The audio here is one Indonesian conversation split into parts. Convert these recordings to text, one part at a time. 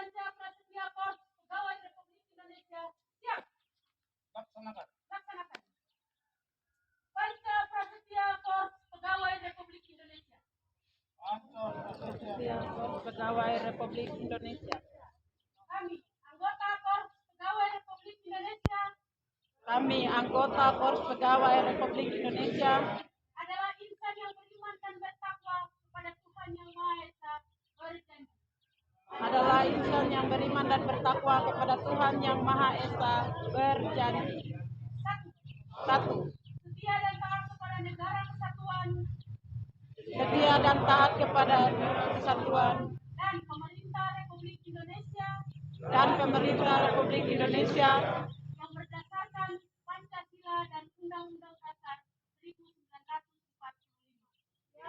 Panca Prasetya Korps Pegawai Republik Indonesia. Siap. Laksanakan. Laksanakan. Panca Prasetya Korps Pegawai Republik Indonesia. Panca Prasetya Korps Pegawai Republik Indonesia. Kami, anggota Korps Pegawai Republik Indonesia, Kami, anggota Korps Pegawai Republik Indonesia, adalah insan yang beriman dan bertakwa kepada Tuhan Yang Maha Esa, berjanji. adalah insan yang beriman dan bertakwa kepada Tuhan Yang Maha Esa, berjanji. Satu, Setia dan taat kepada negara kesatuan setia dan taat kepada kesatuan dan pemerintah Republik Indonesia dan pemerintah Republik Indonesia yang berdasarkan Pancasila dan Undang-Undang Dasar 1945.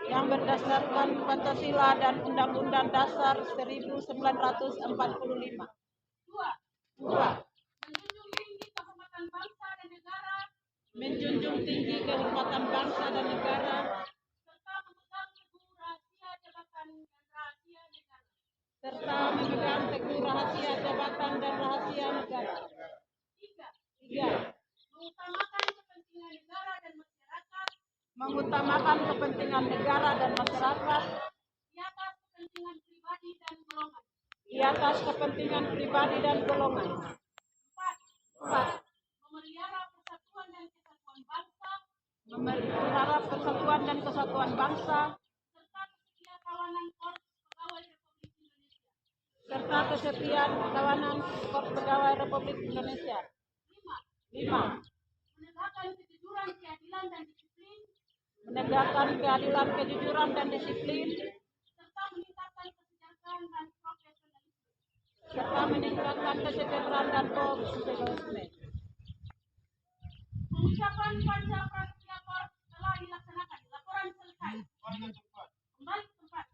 yang berdasarkan Pancasila dan Undang-Undang Dasar 1945. Dua, 2. Menjunjung tinggi kehormatan bangsa dan negara serta memegang teguh rahasia jabatan dan rahasia negara. 3. Mengutamakan kepentingan negara dan masyarakat Mengutamakan kepentingan negara dan masyarakat di atas kepentingan pribadi dan golongan. 4. Memelihara persatuan dan kesatuan bangsa serta kesetiaan kawanan Korps Pegawai Republik Indonesia. 5. menegakkan keadilan, kejujuran dan disiplin Serta meningkatkan kesejahteraan dan profesionalisme. Pengucapan Panca Prasetya Korps telah dilaksanakan. Laporan selesai. Kembali ke tempat.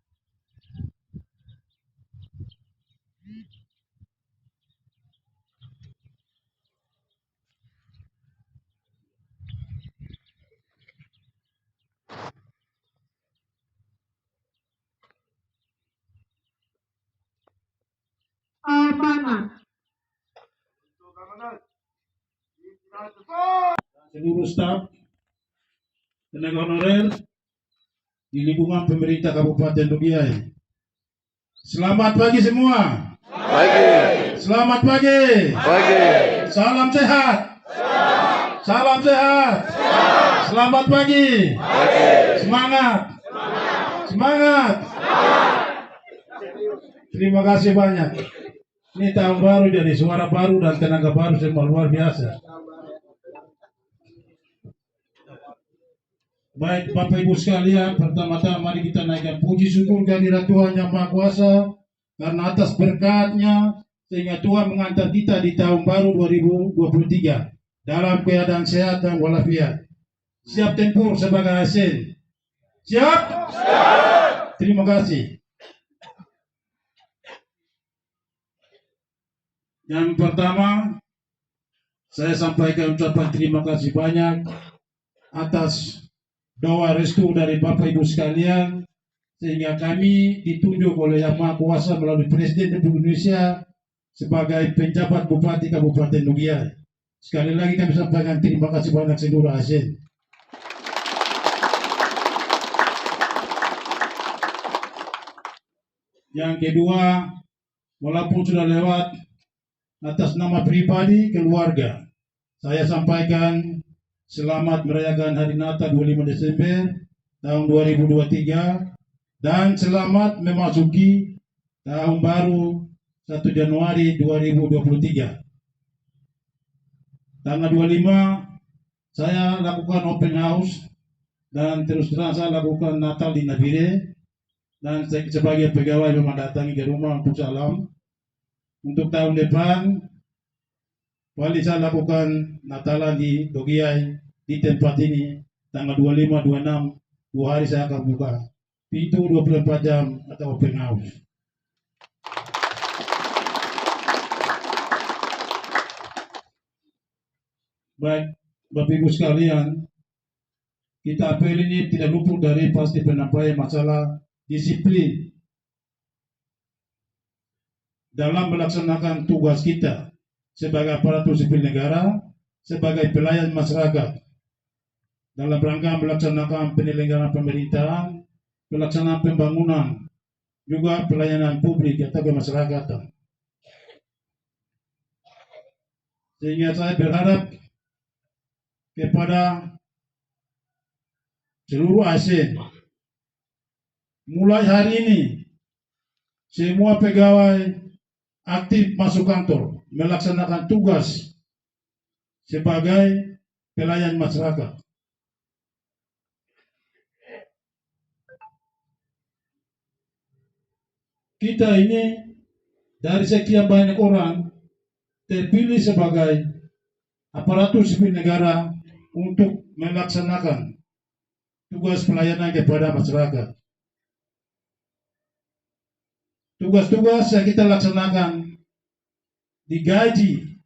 seluruh staf tenaga honorer di lingkungan pemerintah Kabupaten Dugiai. Selamat pagi semua. Pagi. Selamat pagi. Pagi. Salam sehat. Salam sehat. Selamat pagi. Pagi. Semangat. Semangat. Terima kasih banyak. Ini tahun baru jadi suara baru dan tenaga baru semua luar biasa. Baik Bapak Ibu sekalian, pertama-tama mari kita naikkan puji syukur kehadirat Tuhan Yang Maha Kuasa karena atas berkat-Nya sehingga Tuhan mengantar kita di tahun baru 2023 dalam keadaan sehat dan walafiat. Siap tempur sebagai ASN. Siap? Siap. Terima kasih. Yang pertama, saya sampaikan ucapan terima kasih banyak atas doa restu dari Bapak Ibu sekalian sehingga kami ditunjuk oleh Yang Maha Kuasa melalui Presiden Republik Indonesia sebagai penjabat Bupati Kabupaten Dugiai. Sekali lagi kami sampaikan terima kasih banyak seluruh ASN. Yang kedua, walaupun sudah lewat, atas nama pribadi keluarga, saya sampaikan selamat merayakan Hari Natal 25 Desember tahun 2023 dan selamat memasuki tahun baru 1 Januari 2023. Tanggal 25 saya lakukan open house dan terus terang saya lakukan Natal di Nabire dan sebagai pegawai memang datangi ke rumah untuk salam. Untuk tahun depan, kembali saya lakukan Natalan di Dugiai di tempat ini tanggal 25, 26, 2 hari saya akan buka pintu 24 jam atau open house. Baik, Bapak Ibu sekalian, kita apel ini tidak luput dari pasti penyampaian masalah disiplin. dalam melaksanakan tugas kita sebagai aparatur sipil negara, sebagai pelayan masyarakat dalam rangka melaksanakan penyelenggaraan pemerintahan, pelaksanaan pembangunan, juga pelayanan publik atau kemasyarakatan. Sehingga saya berharap kepada seluruh ASN, mulai hari ini semua pegawai aktif masuk kantor melaksanakan tugas sebagai pelayan masyarakat. Kita ini dari sekian banyak orang terpilih sebagai aparatur sipil negara untuk melaksanakan tugas pelayanan kepada masyarakat. Tugas-tugas yang kita laksanakan digaji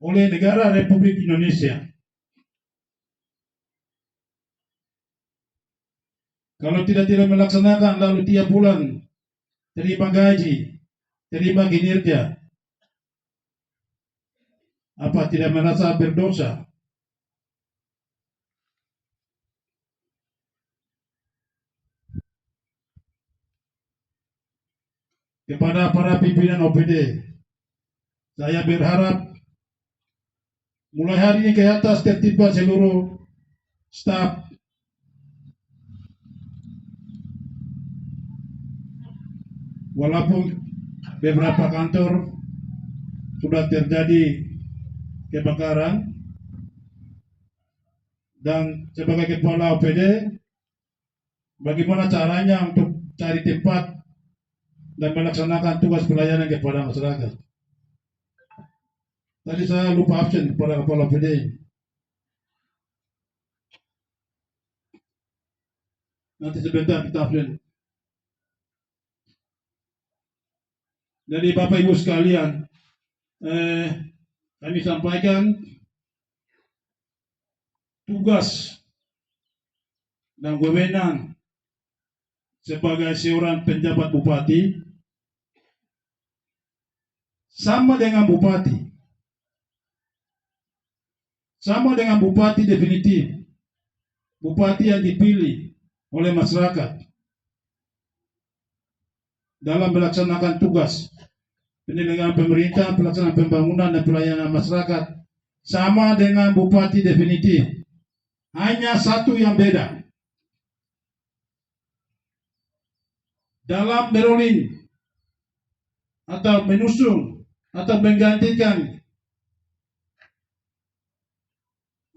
oleh negara Republik Indonesia. Kalau tidak melaksanakan lalu tiap bulan terima gaji, terima kinerja, apa tidak merasa berdosa? Kepada para pimpinan OPD, saya berharap mulai hari ini ke atas tertiba seluruh staf walaupun beberapa kantor sudah terjadi kebakaran, dan sebagai kepala OPD, bagaimana caranya untuk cari tempat dan melaksanakan tugas pelayanan kepada masyarakat. Tadi saya lupa absen kepada kepala OPD. Nanti sebentar kita absen. Jadi Bapak Ibu sekalian, kami sampaikan tugas dan wewenang sebagai seorang penjabat bupati sama dengan bupati. Sama dengan bupati definitif. Bupati yang dipilih oleh masyarakat dalam melaksanakan tugas penyelenggaraan pemerintah, pelaksanaan pembangunan dan pelayanan masyarakat sama dengan bupati definitif. Hanya satu yang beda. Dalam berolin atau menusung atau menggantikan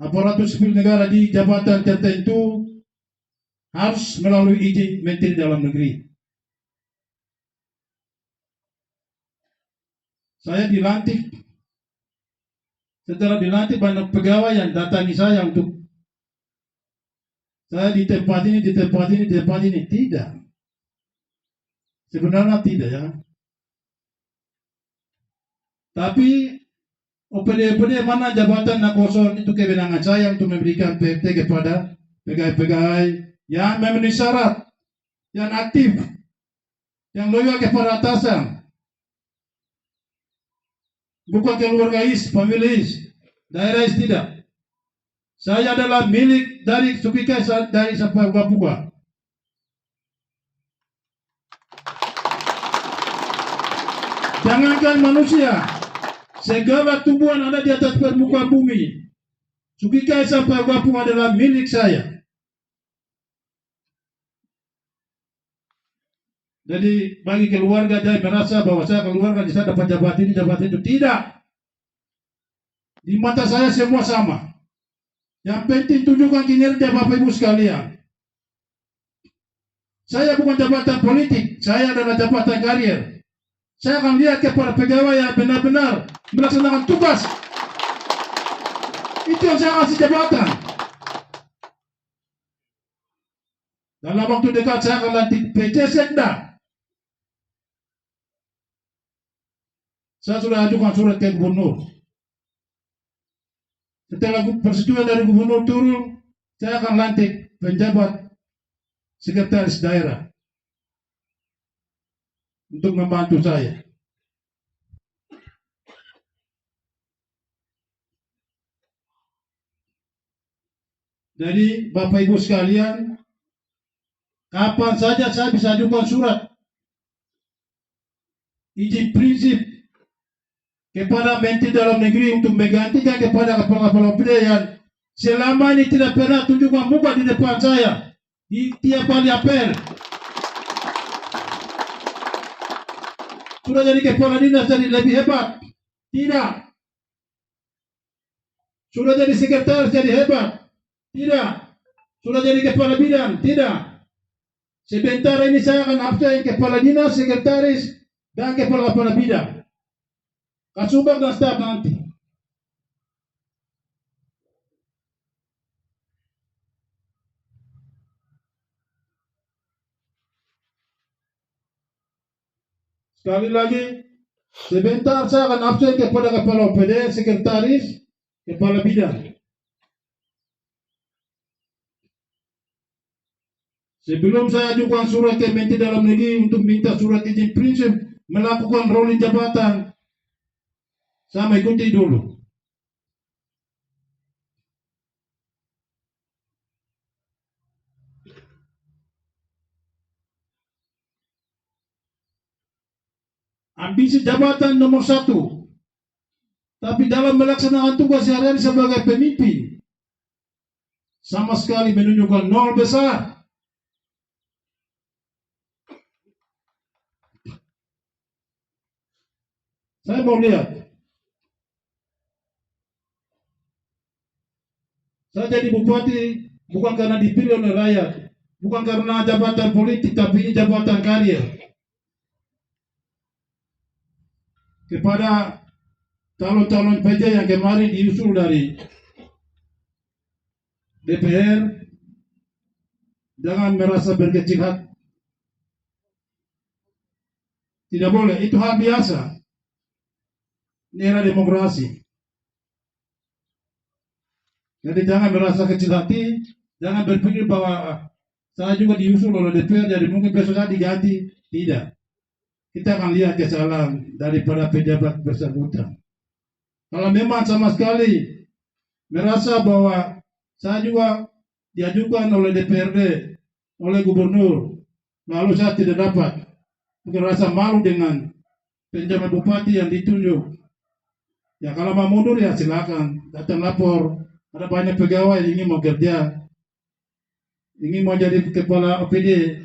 aparatur sipil negara di jabatan tertentu harus melalui izin Menteri Dalam Negeri. Saya dilantik. Setelah dilantik banyak pegawai yang datangi saya untuk saya di tempat ini, di tempat ini, di tempat ini. Tidak. Sebenarnya tidak ya. Tapi OPD mana jabatan yang kosong itu kewenangan saya untuk memberikan PT kepada pegawai-pegawai yang memenuhi syarat, yang aktif, yang loyal kepada atasan. Bukan keluarga pemilik daerah tidak. Saya adalah milik dari Sukikai dari sampai Papua. Jangankan manusia, segala tumbuhan ada di atas permukaan bumi. Sukikai sampai Papua adalah milik saya. Jadi bagi keluarga jangan merasa bahwa saya keluarga di sana dapat jabatan ini jabatan itu. Tidak. Di mata saya semua sama. Yang penting tunjukkan kinerja Bapak Ibu sekalian. Saya bukan jabatan politik, saya adalah jabatan karier. Saya akan lihat kepada pegawai yang benar-benar melaksanakan tugas. Itu yang saya kasih jabatan. Dalam waktu dekat saya akan lantik PJ Sekda. Saya sudah ajukan surat ke gubernur. Setelah persetujuan dari gubernur turun, saya akan lantik penjabat sekretaris daerah untuk membantu saya. Jadi Bapak Ibu sekalian, kapan saja saya bisa ajukan surat izin prinsip kepada Menteri Dalam Negeri untuk menggantikan kepada kepala-kepala OPD yang selama ini tidak pernah tunjukkan muka di depan saya di tiap kali apel. Sudah jadi kepala dinas jadi lebih hebat? Tidak. Sudah jadi sekretaris jadi hebat? Tidak. Sudah jadi kepala bidang? Tidak. Sebentar ini saya akan absen kepala dinas, sekretaris, dan kepala bidang. Kasubag dan staf nanti. Sekali lagi, sebentar saya akan absen kepada kepala OPD, sekretaris, kepala bidang. Sebelum saya ajukan surat ke Menteri Dalam Negeri untuk minta surat izin prinsip melakukan rolling jabatan, saya mengikuti dulu. Ambisi jabatan nomor 1, tapi dalam melaksanakan tugas sehari-hari sebagai pemimpin, sama sekali menunjukkan nol besar. Saya mau lihat. Saya jadi bupati bukan karena dipilih oleh rakyat, bukan karena jabatan politik, tapi ini jabatan karir. Kepada calon-calon PJ yang kemarin diusul dari DPR, jangan merasa berkecil hati. Tidak boleh, itu hal biasa. Ini era demokrasi. Jadi jangan merasa kecil hati, jangan berpikir bahwa saya juga diusul oleh DPR, jadi mungkin besok saya diganti. Tidak. Kita akan lihat kesalahan daripada pejabat bersangkutan. Kalau memang sama sekali merasa bahwa saya juga diajukan oleh DPRD, oleh gubernur, lalu saya tidak dapat, mungkin rasa malu dengan penjabat bupati yang ditunjuk. Ya kalau mau mundur ya silakan, datang lapor. Ada banyak pegawai yang ingin mau kerja, ingin mau jadi kepala OPD.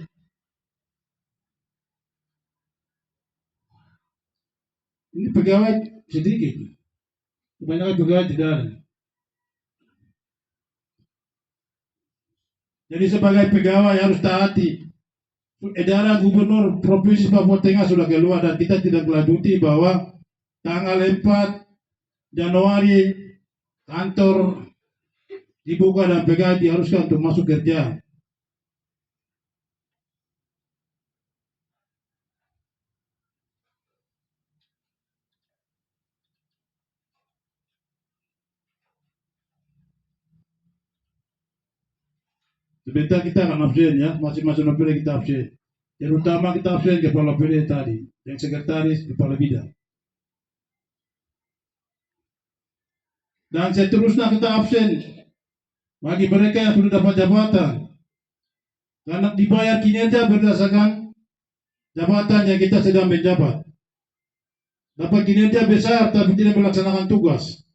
Ini pegawai sedikit, kebanyakan pegawai tidak ada. Jadi sebagai pegawai harus taati. Edaran Gubernur Provinsi Papua Tengah sudah keluar dan kita tidak melanjuti bahwa tanggal 4 Januari kantor dibuka dan pegawai diharuskan untuk masuk kerja. Sebentar kita akan absen ya, masing-masing OPD kita absen. Yang utama kita absen kepala OPD tadi, yang sekretaris, kepala bidang. Dan seterusnya kita absen bagi mereka yang sudah dapat jabatan, karena dibayar kinerja berdasarkan jabatan yang kita sedang menjabat. Dapat kinerja besar tapi tidak melaksanakan tugas.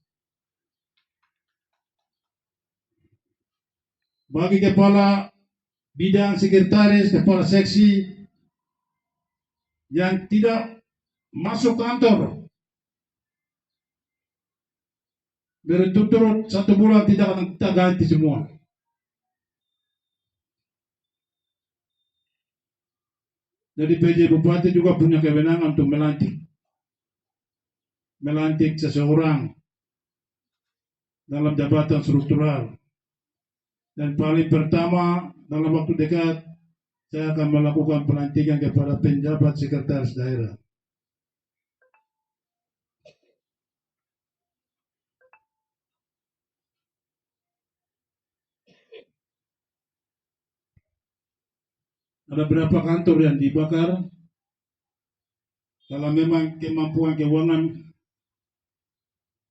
Bagi kepala bidang, sekretaris, kepala seksi yang tidak masuk kantor berturut-turut 1 bulan, tidak akan kita ganti semua. Jadi PJ Bupati juga punya kewenangan untuk melantik seseorang dalam jabatan struktural. Dan paling pertama dalam waktu dekat saya akan melakukan pelantikan kepada penjabat sekretaris daerah. Ada berapa kantor yang dibakar? Kalau memang kemampuan keuangan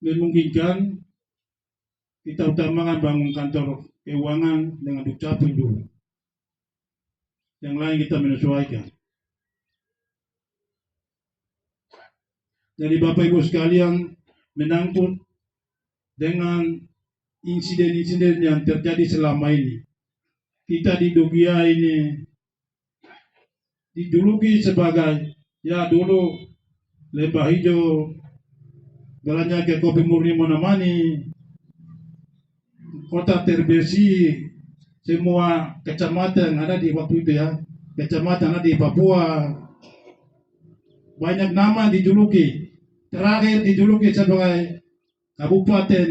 memungkinkan, kita utamakan bangun kantor keuangan dengan Dukcapil dulu. Yang lain kita menyesuaikan. Jadi Bapak Ibu sekalian, menyangkut dengan insiden-insiden yang terjadi selama ini. Kita di Dogia ini dijuluki sebagai, ya dulu Lembah Hijau, Galanya ke Kopi Murni Monamani, kota terbersih, semua kecamatan ada di waktu itu ya, kecamatan ada di Papua, banyak nama dijuluki. Terakhir dijuluki sebagai kabupaten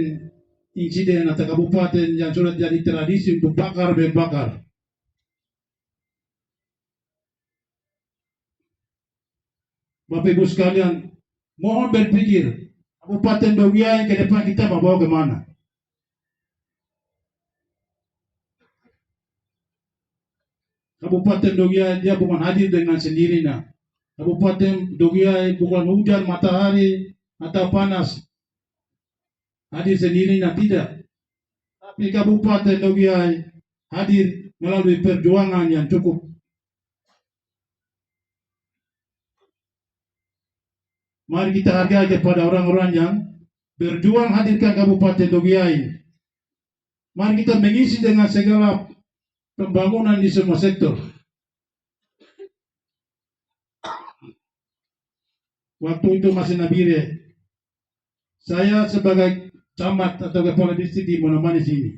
insiden atau kabupaten yang sudah jadi tradisi untuk bakar membakar. Bapak Ibu sekalian, mohon berpikir, Kabupaten Dogia ke depan kita mau bawa kemana? Kabupaten Dogia dia bukan hadir dengan sendirinya. Kabupaten Dogia bukan hujan, matahari, atau panas. Hadir sendirinya tidak. Tapi Kabupaten Dogia hadir melalui perjuangan yang cukup. Mari kita hargai kepada orang-orang yang berjuang hadirkan Kabupaten Dogia ini. Mari kita mengisi dengan segala pembangunan di semua sektor. Waktu itu masih Nabire, saya sebagai camat atau kepala distrik di Monamani sini.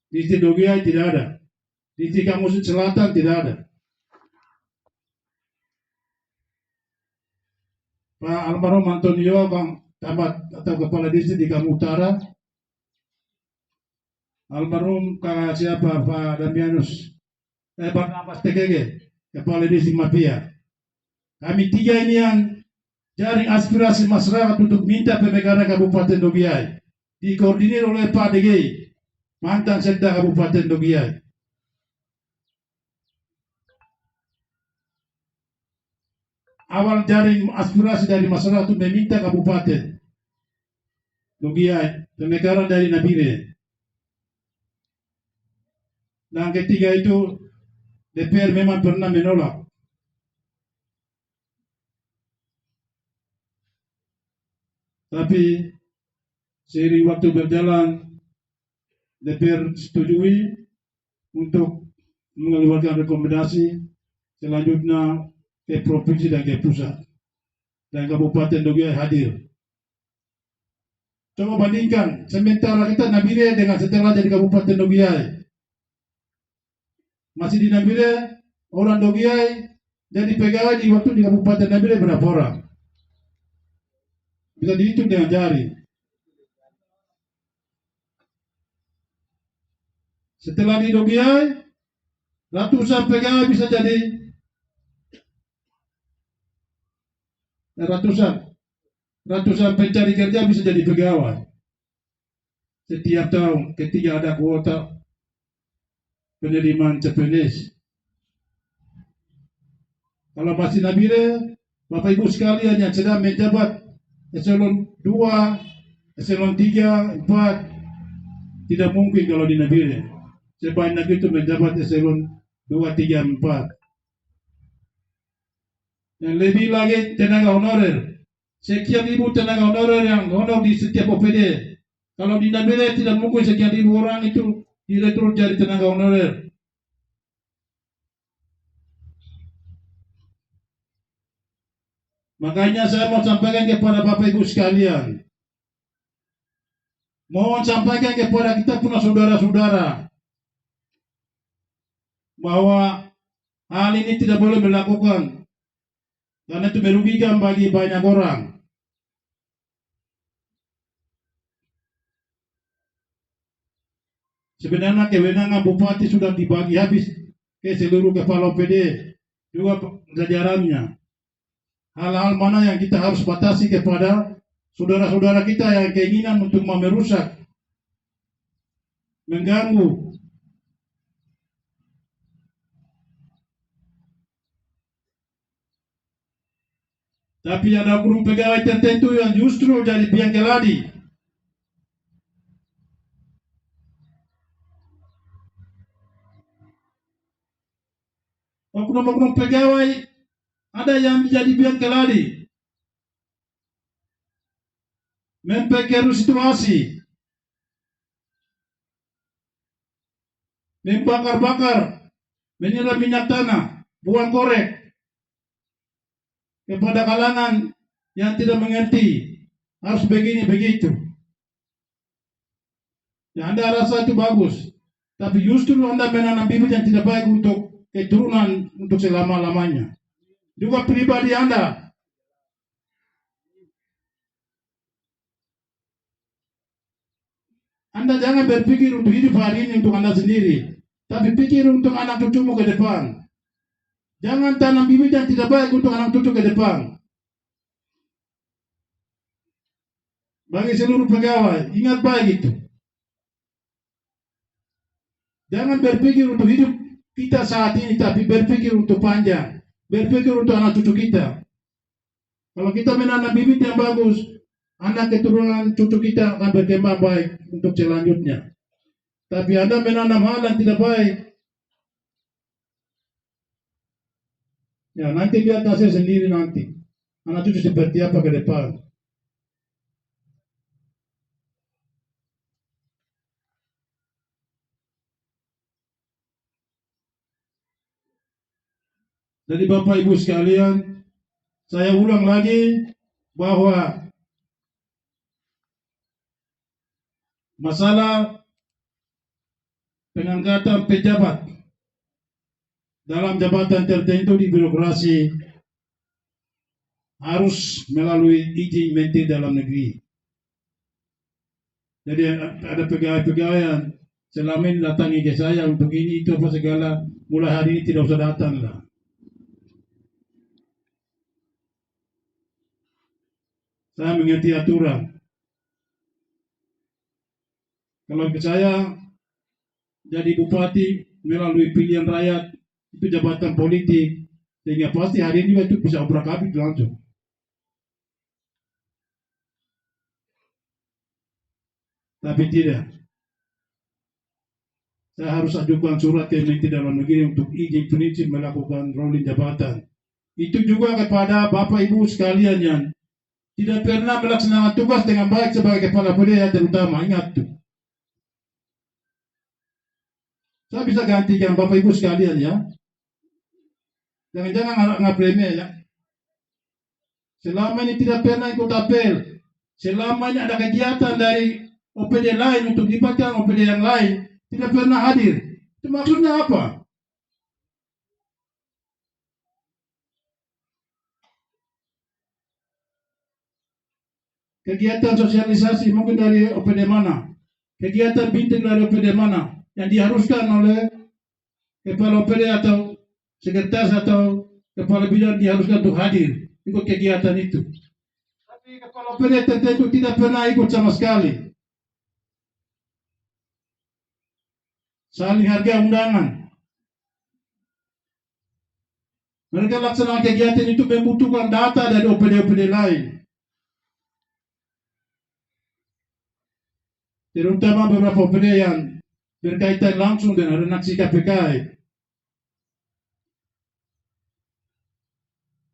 Distrik Dogia tidak ada. Distrik Kamusi Selatan tidak ada. Pak almarhum Antonio, Bang camat atau kepala distrik di Kamu Utara. Almarhum kakak siapa Pak Damianus, Pak Abbas TKG, kepala distrik Mapia. Kami tiga ini yang jaring aspirasi masyarakat untuk minta pemekaran Kabupaten Dogia, dikoordinir oleh Pak DG, mantan Sekda Kabupaten Dogia. Awal jaring aspirasi dari masyarakat untuk meminta Kabupaten Dogia pemekaran dari Nabire. Dan ketiga itu DPR memang pernah menolak. Tapi seiring waktu berjalan, DPR setujui untuk mengeluarkan rekomendasi selanjutnya ke provinsi dan ke pusat. Dan Kabupaten Dogia hadir. Coba bandingkan sementara kita Nabire dengan setelah jadi Kabupaten Dogia. Masih di Nabire, orang Dogia jadi pegawai di waktu di Kabupaten Nabire berapa orang? Bisa dihitung dengan jari. Setelah di Dogia, ratusan pegawai bisa jadi ratusan pencari kerja bisa jadi pegawai. Setiap tahun ketika ada kuota penerimaan CPNS. Kalau masih Nabire, Bapak Ibu sekalian yang sedang menjabat eselon 2, eselon 3, 4, tidak mungkin kalau di Nabire. Sebanyak itu menjabat eselon 2, 3, 4. Yang lebih lagi tenaga honorer. Sekian ribu tenaga honorer yang honor di setiap OPD. Kalau di Nabire tidak mungkin sekian ribu orang itu direkrut jadi tenaga honorer. Makanya saya mau sampaikan kepada Bapak Ibu sekalian. Mohon sampaikan kepada kita punya saudara-saudara bahwa hal ini tidak boleh dilakukan. Karena itu merugikan bagi banyak orang. Sebenarnya kewenangan bupati sudah dibagi habis ke seluruh kepala OPD, juga jajarannya. Hal-hal mana yang kita harus batasi kepada saudara-saudara kita yang keinginan untuk merusak, mengganggu. Tapi ada oknum pegawai tertentu yang justru jadi biang keladi. oknum-oknum pegawai ada yang menjadi biang keladi, memperkeruh situasi, membakar-bakar, menyiram minyak tanah, buang korek kepada kalangan yang tidak mengerti harus begini begitu. Ya, Anda rasa itu bagus, tapi justru Anda menanam bibit yang tidak baik untuk keturunan untuk selama-lamanya. Juga pribadi Anda. Anda jangan berpikir untuk hidup hari ini untuk Anda sendiri, tapi pikir untuk anak cucumu ke depan. Jangan tanam bibit yang tidak baik untuk anak cucu ke depan. Bagi seluruh pegawai, ingat baik itu. Jangan berpikir untuk hidup kita saat ini, tapi berpikir untuk panjang. Berpikir untuk anak cucu kita. Kalau kita menanam bibit yang bagus, anak keturunan cucu kita akan berkembang baik untuk selanjutnya. Tapi Anda menanam hal yang tidak baik, ya nanti lihat hasil sendiri nanti. Anak cucu seperti apa ke depan. Jadi Bapak Ibu sekalian, saya ulang lagi bahwa masalah pengangkatan pejabat dalam jabatan tertentu di birokrasi harus melalui izin Menteri Dalam Negeri. Jadi ada pegawai-pegawai yang selama ini datangi ke saya untuk ini itu apa segala, mulai hari ini tidak usah datang lah. Saya mengerti aturan. Kalau saya jadi bupati melalui pilihan rakyat, itu jabatan politik, sehingga pasti hari ini itu bisa obrak-abrik langsung. Tapi tidak. Saya harus ajukan surat ke Menteri Dalam Negeri untuk izin prinsip melakukan rolling jabatan. Itu juga kepada Bapak Ibu sekalian yang tidak pernah melaksanakan tugas dengan baik sebagai kepala daerah terutama. Ingat tuh. Saya bisa gantikan Bapak Ibu sekalian ya. Jangan-jangan nggak remeh ya. Selama ini tidak pernah ikut apel. Selama ini ada kegiatan dari OPD lain untuk dilibatkan OPD yang lain, tidak pernah hadir. Itu maksudnya apa? Kegiatan sosialisasi mungkin dari OPD mana? Kegiatan bintik dari OPD mana? Yang diharuskan oleh kepala OPD atau sekretaris atau kepala bidang diharuskan untuk hadir ikut kegiatan itu. Tapi kepala OPD tertentu tidak pernah ikut sama sekali. Saling harga undangan. Mereka laksanakan kegiatan itu membutuhkan data dari OPD-OPD lain. Terutama beberapa OPD yang berkaitan langsung dengan redaksi KPK.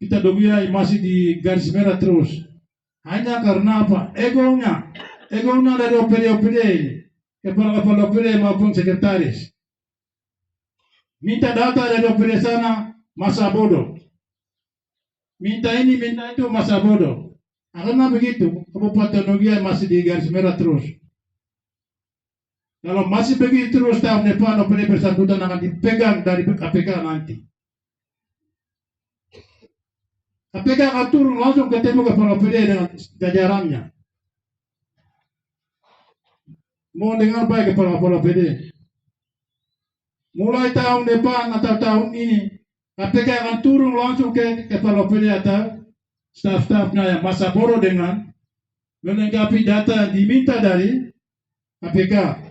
Kita dominan masih di garis merah terus. Hanya karena apa? Egonya dari OPD-OPD ini. Kepala-kepala OPD maupun sekretaris. Minta data dari OPD sana, masa bodoh. Minta ini, minta itu, masa bodoh. Karena begitu, Kabupaten Nogay masih di garis merah terus. Kalau masih begitu terus tahun depan OPD bersangkutan akan dipegang dari KPK nanti. KPK akan turun langsung ketemu kepala OPD dengan jajarannya. Mau dengar baik kepala OPD. Mulai tahun depan atau tahun ini KPK akan turun langsung ke kepala OPD atau staf-stafnya yang masa bodoh dengan melengkapi data yang diminta dari KPK.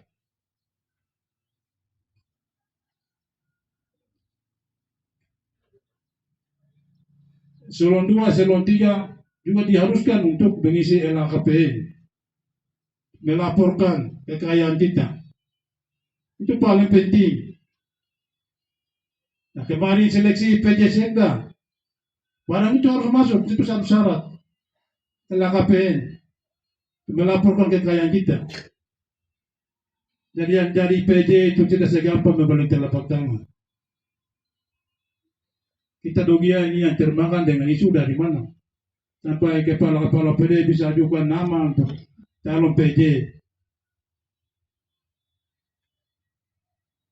Eselon 2, eselon 3 juga diharuskan untuk mengisi LHKPN, melaporkan kekayaan kita. Itu paling penting. Nah, kemarin seleksi PJ Sekda, barang itu harus masuk, itu satu syarat. LHKPN, melaporkan kekayaan kita. Jadi yang dari PJ itu tidak segampang membeli telapak tangan. Kita dugia ini yang termakan dengan isu dari mana? Sampai kepala-kepala PD bisa ajukan nama untuk calon PJ.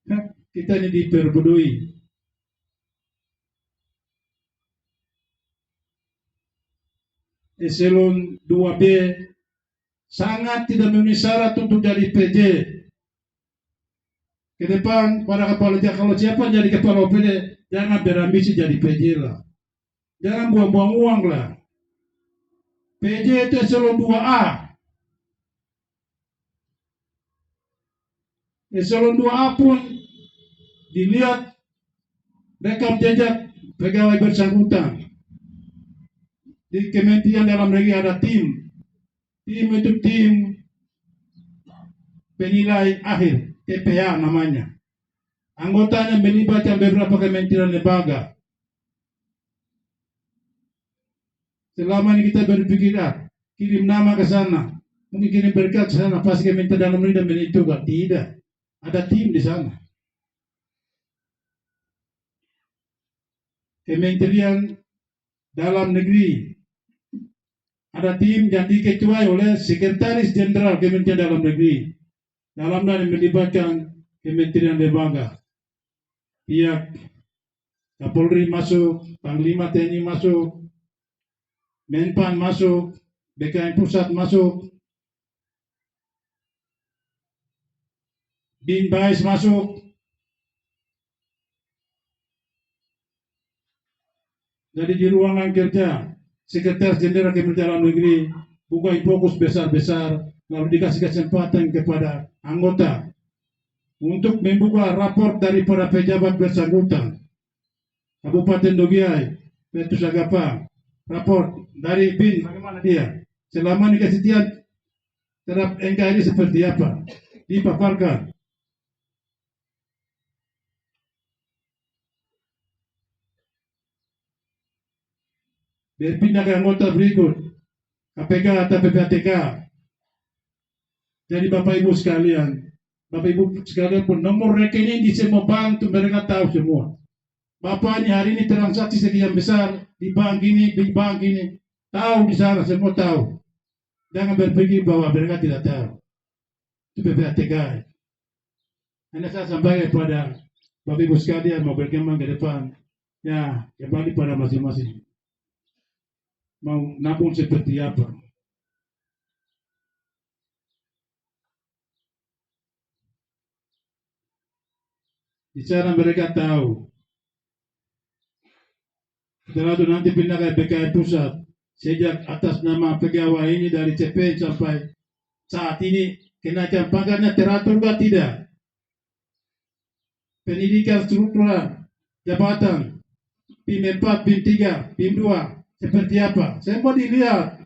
Nah, kita ini diperbodohi. Eselon 2B sangat tidak memenuhi syarat untuk jadi PJ. Ke depan para kepala daerah, kalau siapa jadi kepala OPD, jangan berambisi jadi PJ lah. Jangan buang-buang uang lah. PJ itu eselon 2A. Eselon 2A pun dilihat rekam jejak pegawai bersangkutan. Di Kementerian Dalam Negeri ada tim. Tim itu tim penilai akhir. TPA namanya. Anggotanya melibatkan beberapa kementerian lembaga. Selama ini kita berpikir, kirim nama ke sana, mungkin kirim berkat ke sana, pasti Kementerian Dalam Negeri dan menentukan. Tidak, ada tim di sana. Kementerian Dalam Negeri ada tim yang diketuai oleh Sekretaris Jenderal Kementerian Dalam Negeri. Dalam dan melibatkan kementerian lembaga, pihak Kapolri masuk, Panglima TNI masuk, Menpan masuk, BKN Pusat masuk, Bin Bais masuk. Jadi di ruangan kerja Sekretaris Jenderal Kementerian Dalam Negeri bukan fokus besar-besar, lalu dikasih kesempatan kepada anggota untuk membuka raport daripada pejabat bersangkutan. Kabupaten Dogiai, Petrus Agapa, raport dari BIN, bagaimana dia? Selama ini kesetiaan terhadap NKRI seperti apa? Dipaparkan. Berpindah ke anggota berikut, KPK atau PPATK. Jadi Bapak Ibu sekalian pun nomor rekening di semua bank itu mereka tahu semua. Bapaknya hari ini transaksi sekian besar di bank ini, tahu di sana, semua tahu. Jangan berpikir bahwa mereka tidak tahu. Itu PPATK. Hanya saya sampaikan kepada Bapak Ibu sekalian mau berkembang ke depan, ya kembali pada masing-masing. Mau nabung seperti apa? Di sana mereka tahu. Setelah itu nanti pindah ke BKN Pusat. Sejak atas nama pegawai ini dari CPN sampai saat ini kenaikan pangkatnya teratur atau tidak? Pendidikan struktural, jabatan, PIM 4, PIM 3, PIM 2, seperti apa? Saya mau dilihat.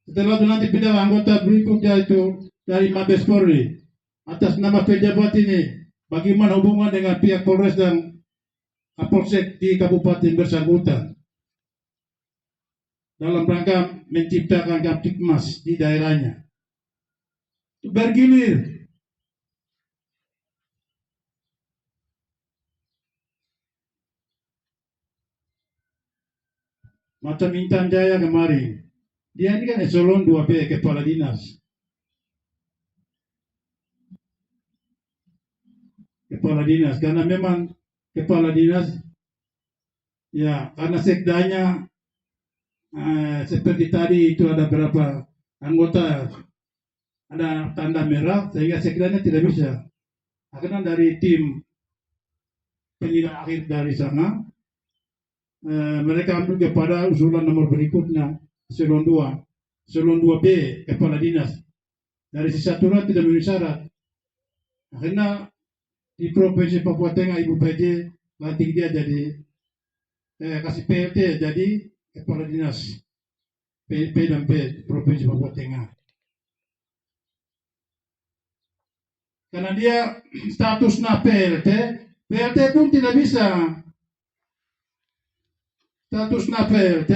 Setelah itu nanti pindah anggota berikutnya itu dari Mabes Polri. Atas nama pejabat ini, bagaimana hubungan dengan pihak Polres dan Kapolsek di kabupaten bersangkutan dalam rangka menciptakan Kamtipmas di daerahnya. Bergilir. Macam Intan Jaya kemarin. Dia ini kan eselon 2B, kepala dinas. Kepala dinas, karena memang kepala dinas, ya karena sekdanya seperti tadi itu ada berapa anggota, ada tanda merah, sehingga sekdanya tidak bisa. Karena dari tim penilai akhir dari sana, mereka ambil kepada usulan nomor berikutnya, eselon 2, eselon 2B, kepala dinas. Dari sisa aturan tidak memenuhi syarat. Karena di Provinsi Papua Tengah Ibu PJ lantik dia jadi kasih PLT jadi kepala dinas PP dan P Provinsi Papua Tengah. karena dia statusnya PLT, PLT pun tidak bisa. Statusnya PLT,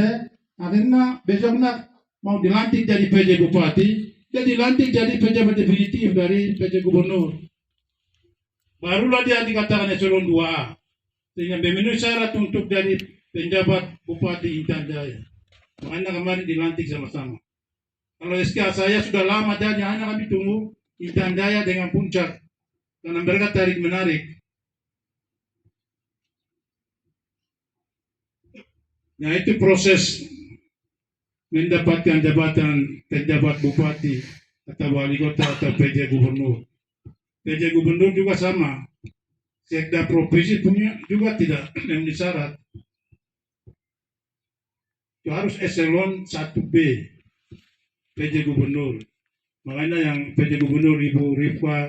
akhirnya besoknya mau dilantik jadi PJ Bupati, dia dilantik jadi pejabat definitif dari PJ Gubernur. Barulah dia dikatakan eselon 2A, sehingga memenuhi syarat untuk jadi penjabat Bupati Intan Jaya. Makanya kemarin dilantik sama-sama. Kalau SK saya sudah lama jadi, hanya kami tunggu Intan Jaya dengan Puncak, karena mereka tarik menarik. Nah, itu proses mendapatkan jabatan penjabat bupati atau wali kota atau PJ Gubernur. PJ Gubernur juga sama. Sekda provinsi punya juga tidak memenuhi syarat. Itu harus eselon 1B PJ Gubernur. Makanya yang PJ Gubernur Ibu Rifwa,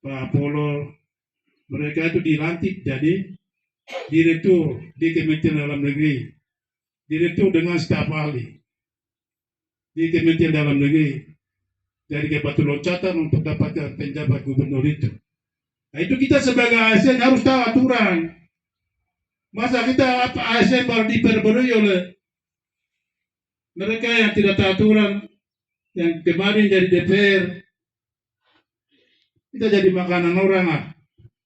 Pak Polo, mereka itu dilantik jadi direktur di Kementerian Dalam Negeri, direktur dengan staf ahli di Kementerian Dalam Negeri, jadi batu loncatan untuk dapatkan penjabat gubernur itu. Nah, itu kita sebagai ASN harus tahu aturan. Masa kita ASN baru diperbarui oleh mereka yang tidak tahu aturan, yang kemarin jadi DPR, kita jadi makanan orang,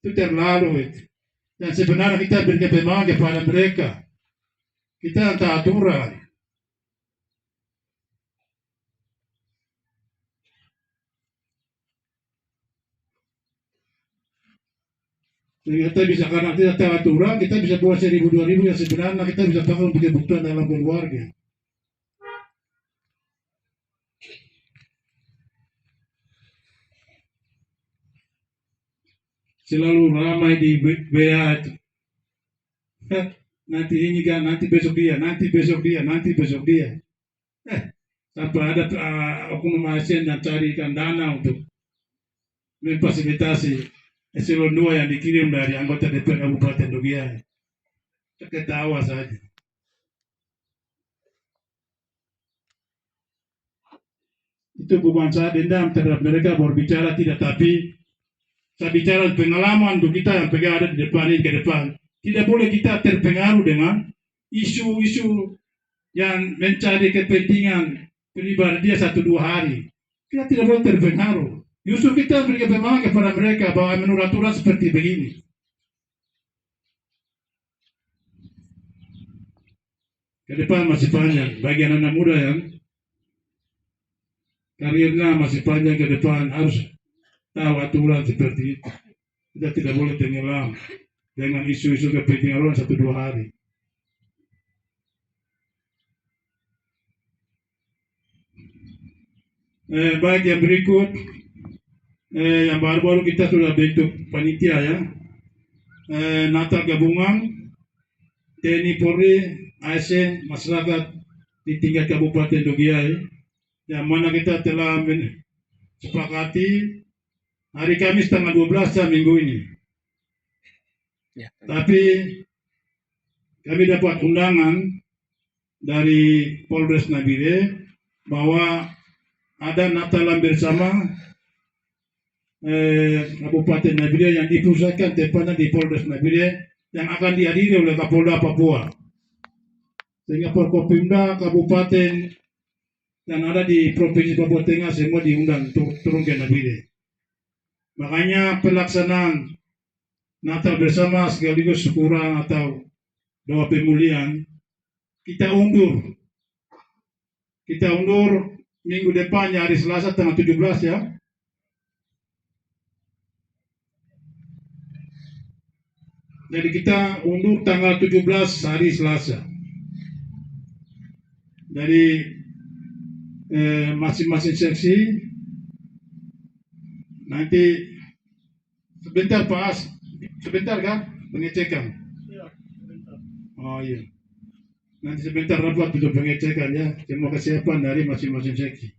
itu terlalu itu. Dan sebenarnya kita beri pemahaman kepada mereka, kita tahu aturan. Kita bisa, karena kita tahu aturan, kita bisa buat 1.000-2.000 yang sebenarnya kita bisa pakai untuk kebutuhan dalam keluarga. Selalu ramai di WA itu. Nanti ini kan, nanti besok dia, nanti besok dia, nanti besok dia. Sampai ada oknum ASN yang carikan dana untuk memfasilitasi eselon 2 yang dikirim dari anggota DPR Kabupaten Dogiai. Ketawa saja. Itu bukan saya dendam terhadap mereka berbicara tidak, tapi saya bicara pengalaman untuk kita yang pegang ada di depan ini ke depan. Tidak boleh kita terpengaruh dengan isu-isu yang mencari kepentingan pribadi dia 1-2 hari. Kita tidak boleh terpengaruh. Justru kita berikan pemahaman kepada mereka bahwa menurut aturan seperti begini. Ke depan masih panjang. Bagi anak muda yang karirnya masih panjang ke depan, harus tahu aturan seperti itu. Kita tidak boleh tenggelam dengan isu-isu kepentingan orang 1-2 hari. Baik, yang berikut, yang baru-baru kita sudah bentuk panitia ya. Natal gabungan TNI Polri, ASN, masyarakat di tingkat Kabupaten Dogiai, yang mana kita telah sepakati hari Kamis tanggal 12 minggu ini. Ya. Tapi kami dapat undangan dari Polres Nabire bahwa ada Natalan bersama Kabupaten Nabire yang dipusatkan tepatnya di Polres Nabire, yang akan dihadiri oleh Kapolda Papua. Sehingga Forkopimda Kabupaten yang ada di Provinsi Papua Tengah semua diundang turun ke Nabire. Makanya pelaksanaan Natal bersama sekaligus syukuran atau doa pemulihan kita undur. Kita undur minggu depan, hari Selasa tanggal 17 ya. Jadi kita undur tanggal 17 hari Selasa. Dari masing-masing seksi nanti sebentar Pak, sebentar kan pengecekan. Oh iya. Nanti sebentar rapat untuk pengecekan ya, semua kesiapan dari masing-masing seksi.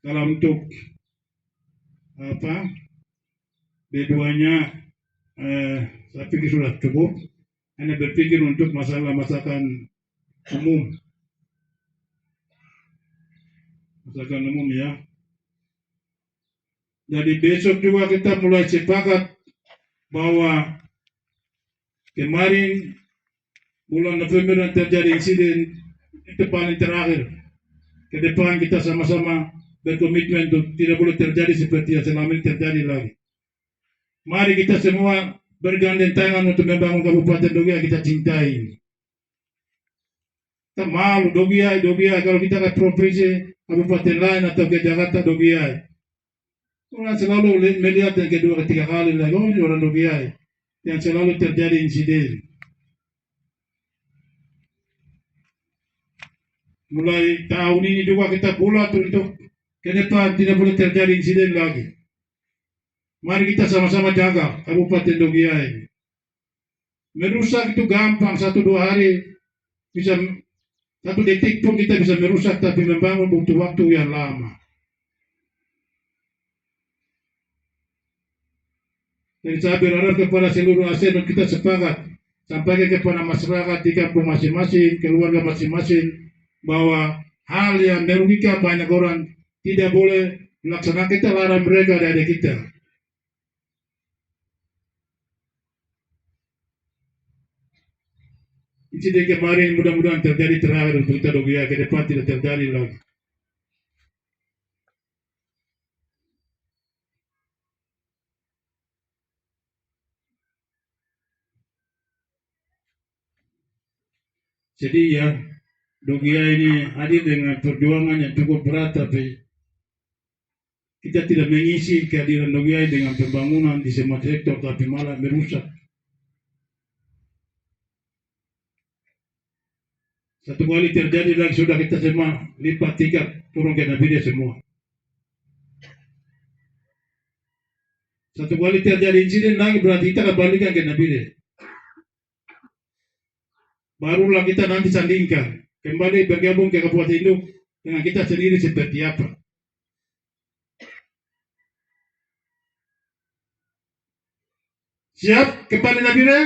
Kalau untuk B2-nya saya pikir sudah cukup. Hanya berpikir untuk masalah masakan umum. Masakan umum ya. Jadi besok juga kita mulai sepakat bahwa kemarin bulan November yang terjadi insiden itu paling terakhir. Ke depan kita sama-sama berkomitmen untuk tidak boleh terjadi seperti yang selama ini terjadi lagi. Mari kita semua bergandeng tangan untuk membangun Kabupaten Dogiai kita cintai. Kita malu Dogiai kalau kita ke provinsi kabupaten lain atau ke Jakarta Dogiai. Orang selalu melihat yang kedua ketiga kali lagi, oh ini orang Dogiai yang selalu terjadi insiden. Mulai tahun ini juga kita bulat untuk ke depan tidak boleh terjadi insiden lagi. Mari kita sama-sama jaga Kabupaten Dogiai. Merusak itu gampang, 1-2 hari bisa, 1 detik pun kita bisa merusak, tapi membangun butuh waktu yang lama. Dan saya berharap kepada seluruh ASN kita sepakat sampaikan kepada masyarakat di kampung masing-masing, keluarga masing-masing, bahwa hal yang merugikan banyak orang tidak boleh melaksanakan, kita larang mereka dari kita. Insiden kemarin mudah-mudahan terjadi terakhir untuk kita Dogiai, ke depan tidak terjadi lagi. Jadi ya, Dogiai ini hadir dengan perjuangan yang cukup berat, tapi kita tidak mengisi kehadiran Dogiai dengan pembangunan di semua sektor, tapi malah merusak. Satu kali terjadi lagi sudah kita semua lipat tingkat turun ke Nabire semua. Satu kali terjadi insiden lagi berarti kita kembalikan ke Nabire. Barulah kita nanti sandingkan kembali bergabung ke Kabupaten Induk dengan kita sendiri seperti apa. Siap kembali Nabire?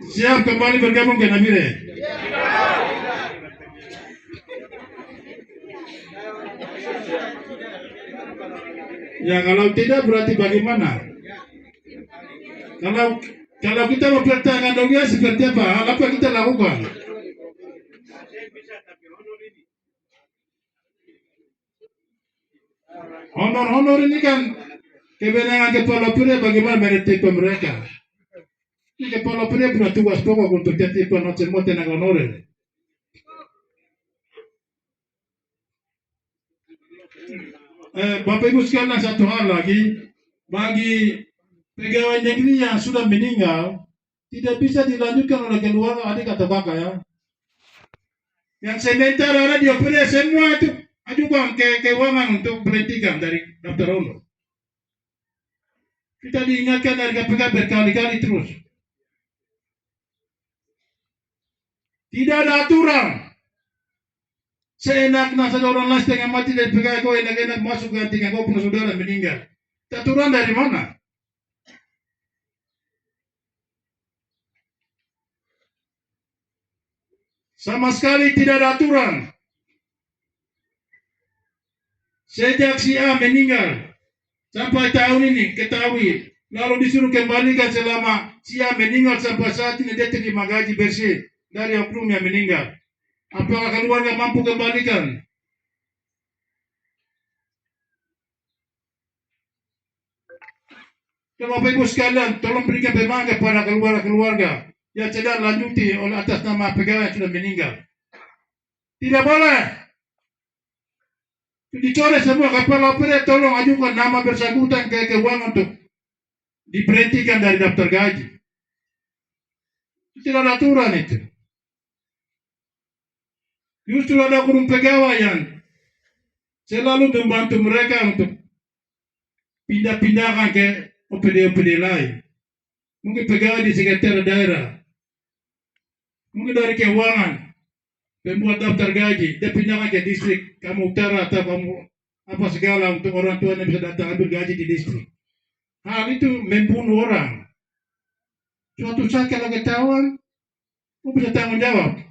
Siap kembali bergabung ke Nabire? Ya kalau tidak berarti bagaimana? Kalau kita mau pertahankan Dogiai seperti apa? Apa kita lakukan? Honor ini kan kewenangan kepala pura bagaimana menertibkan mereka. Ini kepala pura punya tugas pokok untuk tertibkan semua tenaga honorer. Bapak Ibu sekalian, satu hal lagi, bagi pegawai negeri yang sudah meninggal tidak bisa dilanjutkan oleh keluarga adik atau kakak ya. Yang sementara ada dioperasi semua itu ajukan keuangan untuk berhentikan dari daftar honor. Kita diingatkan dari KPK berkali-kali terus. Tidak ada aturan. Seenaknya saja orang lain setengah mati dari PKK, kau enak-enak masuk gantikan kau punya saudara meninggal. Aturan dari mana? Sama sekali tidak ada aturan. Sejak si A meninggal sampai tahun ini ketahui, lalu disuruh kembalikan selama si A meninggal sampai saat ini dia terima gaji bersih dari oknum yang meninggal. Apakah keluarga mampu kembalikan? Bapak Ibu sekalian, tolong berikan pemahaman kepada keluarga-keluarga yang sedang lanjuti oleh atas nama pegawai yang sudah meninggal. Tidak boleh. Dicoret semua kepala operator, tolong ajukan nama bersangkutan ke keuangan untuk diberhentikan dari daftar gaji. Tidak ada aturan itu. Justru ada oknum pegawai yang selalu membantu mereka untuk pindah-pindahkan ke OPD-OPD lain. Mungkin pegawai di sekretariat daerah, mungkin dari keuangan, pembuat daftar gaji, dia pindahkan ke distrik kamu utara atau kamu apa segala untuk orang tua yang bisa datang ambil gaji di distrik. Hal itu membunuh orang. Suatu saat kalau ketahuan, Kau bisa tanggung jawab.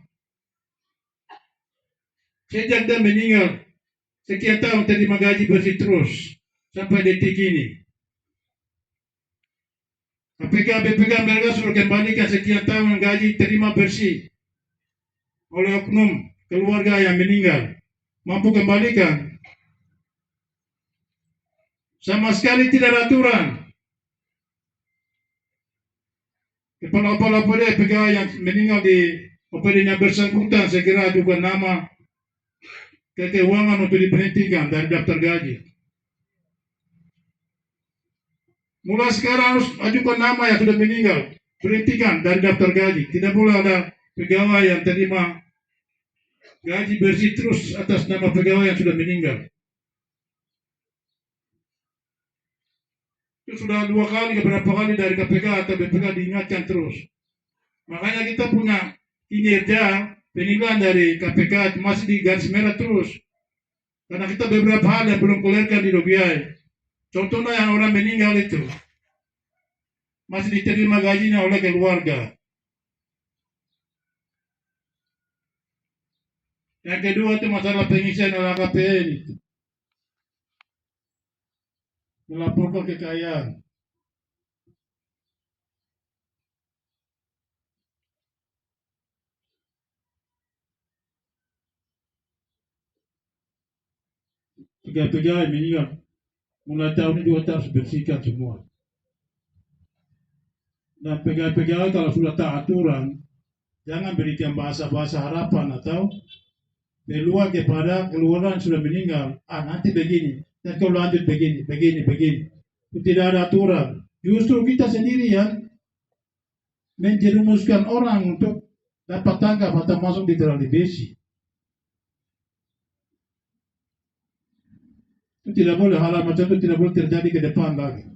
Sejak dia meninggal, sekian tahun terima gaji bersih terus sampai detik ini. BPK mereka sudah kembalikan sekian tahun gaji terima bersih oleh oknum keluarga yang meninggal. Mampu kembalikan? Sama sekali tidak ada aturan. Kepala-kepala pegawai yang meninggal di OPD-nya bersangkutan segera ajukan nama ke keuangan untuk diberhentikan dari daftar gaji. Mulai sekarang harus ajukan nama yang sudah meninggal, berhentikan dari daftar gaji. Tidak boleh ada pegawai yang terima gaji bersih terus atas nama pegawai yang sudah meninggal. Itu sudah 2 kali, beberapa kali dari KPK atau BPK diingatkan terus. Makanya kita punya kinerja penilaian dari KPK masih di garis merah terus. Karena kita beberapa hal yang belum kelihatan di Dobiai. Contohnya yang orang meninggal itu masih diterima gajinya oleh keluarga. Yang kedua itu masalah pengisian LHKPN itu. Melaporkan kekayaan. Pegawai meninggal. Mulai tahun ini juga harus bersihkan semua. Dan pegawai kalau sudah tak aturan, jangan berikan bahasa-bahasa harapan atau peluang kepada keluarga yang sudah meninggal. Nanti begini, dan kalau lanjut begini. Itu tidak ada aturan. Justru kita sendiri yang menjerumuskan orang untuk dapat tangkap atau masuk di terali besi. Itu tidak boleh, hal macam itu tidak boleh terjadi ke depan lagi.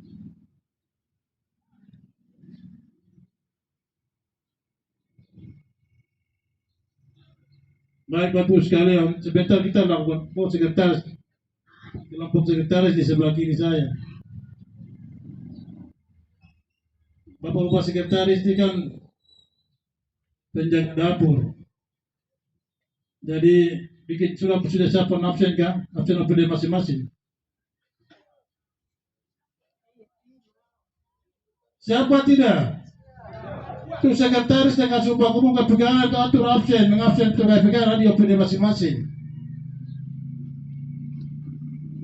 Baik Bapak sekalian, sebentar kita lakukan kelompok sekretaris di sebelah kiri saya. Bapak-bapak sekretaris ini kan penjaga dapur. Jadi sudah siapa absen kan? Absen OPD masing-masing. Siapa tidak? Itu sekretaris dengan sumpah umum pegawai atau atur absen, mengabsen pegawai di OPD masing-masing.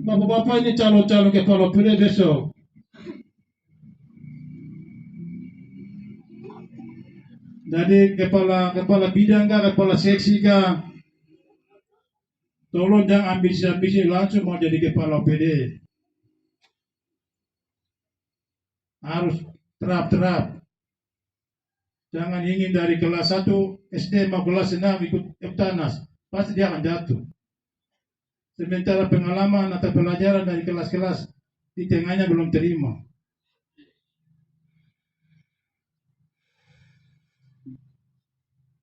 Bapak-bapak ini calon-calon kepala OPD besok. Jadi kepala bidang kah, kepala seksi kah, tolong jangan ambisi-ambisi langsung mau jadi kepala OPD. Harus terap. Jangan ingin dari kelas 1 SD mau kelas 6 ikut Eptanas, pasti dia akan jatuh. Sementara pengalaman atau pelajaran dari kelas-kelas di tengahnya belum terima.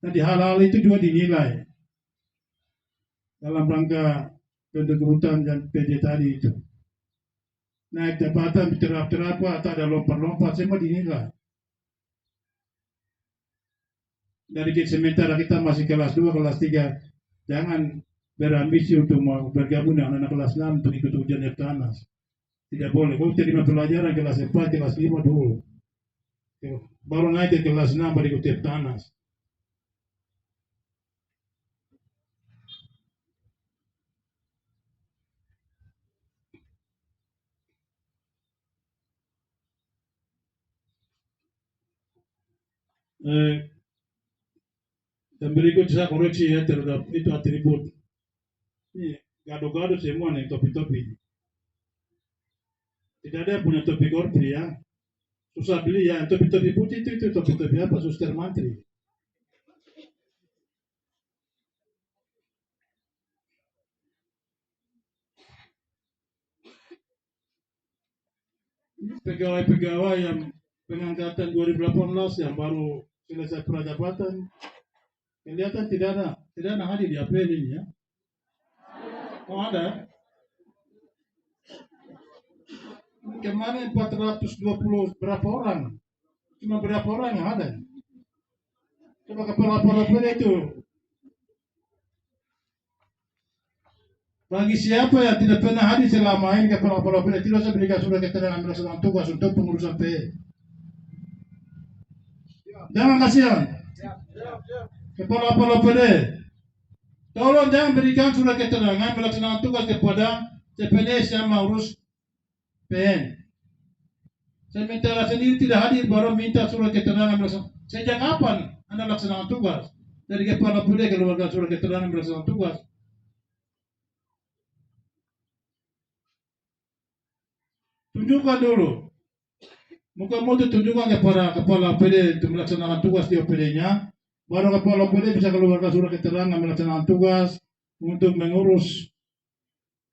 Jadi hal-hal itu juga dinilai dalam rangka pendudukan dan PD tadi itu. Naik jabatan terap atau ada lompat-lompat semua dinilai. Dari sementara kita masih kelas 2, kelas 3, jangan berambisi untuk mau bergabung dengan anak kelas 6 untuk ikut ujian Eptanas. Tidak boleh. Kau terima pelajaran kelas 4, kelas 5 dulu. Baru naik ke kelas 6 baru ikut Eptanas. Dan berikut saya koreksi ya terhadap itu atribut. Ini gado-gado semua nih topi-topi. Tidak ada yang punya topi korpri ya. Susah beli ya. Topi-topi putih itu topi-topi apa? Suster Mantri. Ini pegawai-pegawai yang pengangkatan 2018 yang baru selesai prajabatan. Kelihatan tidak ada hadir di April ini ya. Oh ada. Kemarin 420 berapa orang? Cuma berapa orang yang ada? Coba kepala-kepala OPD itu. Bagi siapa yang tidak pernah hadir selama ini kepala-kepala OPD tidak usah berikan surat keterangan melaksanakan tugas untuk pengurusan PE. Jangan kasihan. Kepala-kepala OPD, tolong jangan berikan surat keterangan melaksanakan tugas kepada CPNS yang mengurus PN. Saya minta sendiri tidak hadir baru minta surat keterangan melaksanakan. Sejak kapan Anda laksanakan tugas? Dari kepala OPD keluarkan surat keterangan melaksanakan tugas. Tunjukkan dulu. Muka-muka tunjukkan kepada kepala OPD untuk melaksanakan tugas di OPD-nya. Baru kepala OPD bisa keluarkan surat keterangan melaksanakan tugas untuk mengurus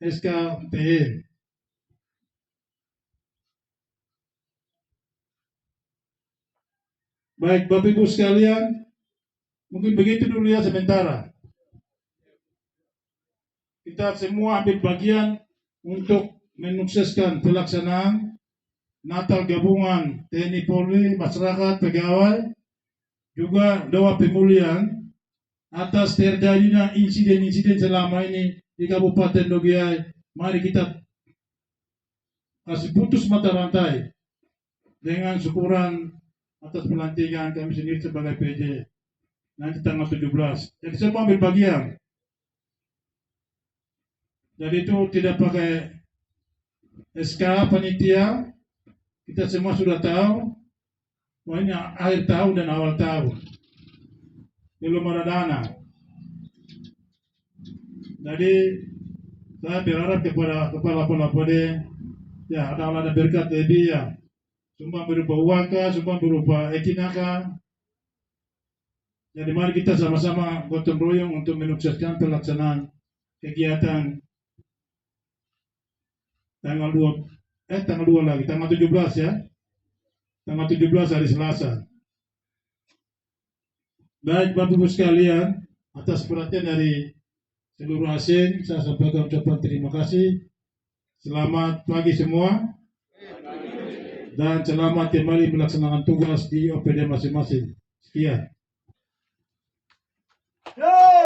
SKPE. Baik, Bapak Ibu sekalian, mungkin begitu dulu ya sementara. Kita semua ambil bagian untuk menyukseskan pelaksanaan Natal gabungan TNI Polri, masyarakat, pegawai, juga doa pemulihan atas terjadinya insiden-insiden selama ini di Kabupaten Dogiai. Mari kita kasih putus mata rantai dengan syukuran atas pelantikan kami sendiri sebagai PJ nanti tanggal 17. Jadi semua ambil bagian. Jadi itu tidak pakai SK panitia, kita semua sudah tahu bahwa ini akhir tahun dan awal tahun, belum ada dana. Jadi saya berharap kepada kepala OPD, ya ada berkat lebih ya, sumbang berupa uang kah, sumbang berupa ekinaka. Jadi mari kita sama-sama gotong royong untuk menyukseskan pelaksanaan kegiatan tanggal 17 ya. Tanggal 17 hari Selasa. Baik Bapak Ibu sekalian, atas perhatian dari seluruh asing, saya sampaikan ucapan terima kasih. Selamat pagi semua. Dan selamat kembali melaksanakan tugas di OPD masing-masing. Sekian.